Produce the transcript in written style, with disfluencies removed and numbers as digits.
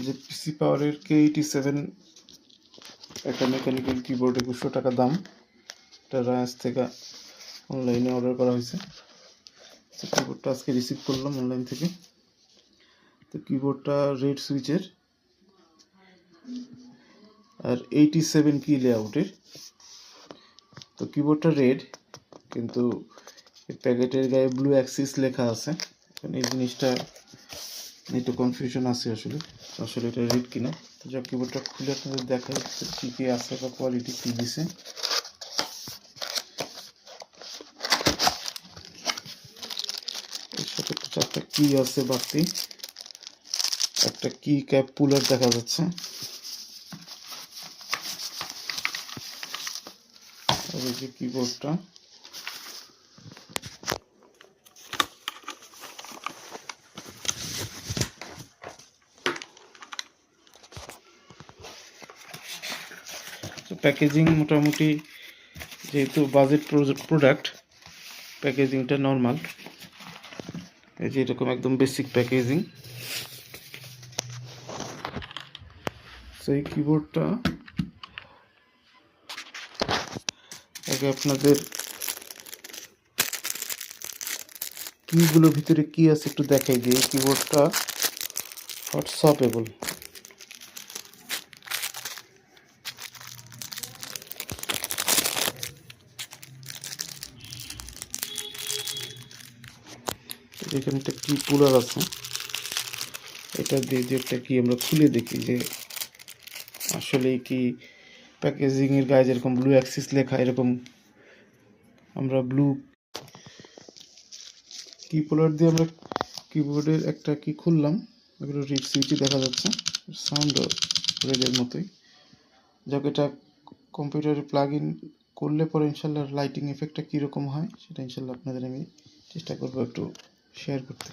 যে পিসি পাওয়ারের K87 একটা মেকানিক্যাল কিবোর্ড 2100 টাকা দাম। এটা রায়াস থেকে অনলাইনে অর্ডার করা হয়েছে। তো কিবোর্ডটা আজকে রিসিভ করলাম অনলাইন থেকে। তো কিবোর্ডটা রেড সুইচের আর 87 কি লেআউটের। তো কিবোর্ডটা রেড, কিন্তু প্যাকেটের গায়ে ব্লু অ্যাক্সিস লেখা আছে। এই জিনিসটা একটু কনফিউশন আছে আসলে এটা রেড কিনা। যা কিবোর্ডটা খুলে আপনাদের দেখাই কি কি আছে বা কোয়ালিটি কি দিছে। এর সাথে চারটা কি আছে বাড়তি, একটা কি ক্যাপ পুলার দেখা যাচ্ছে। আর এই যে কিবোর্ডটা প্যাকেজিং মোটামুটি, যেহেতু বাজেট প্রোডাক্ট, প্যাকেজিংটা নর্মাল। এই যে এরকম একদম বেসিক প্যাকেজিং। সেই কিবোর্ডটা আগে আপনাদের কিগুলো ভিতরে কি আছে একটু দেখাই দিই। কিবোর্ডটা হোয়াটসঅ্যাপেবল। এখানে একটা কি পুলার আছে, এটা দিয়ে যে একটা কি আমরা খুলে দেখি যে আসলে কি প্যাকেজিং এর গায়ে যেরকম ব্লু অ্যাক্সিস লেখা, এরকম আমরা ব্লু কি পুলার দিয়ে আমরা কিবোর্ডের একটা কি খুললাম। এগুলো রিড সুইচই দেখা যাচ্ছে, সাউন্ড রেডের মতোই। যাক, এটা কম্পিউটারে প্লাগ ইন করলে পরে ইনশাল্লাহ লাইটিং এফেক্টটা কীরকম হয় সেটা ইনশাল্লাহ আপনাদের আমি চেষ্টা করবো একটু শেয়ার করতে।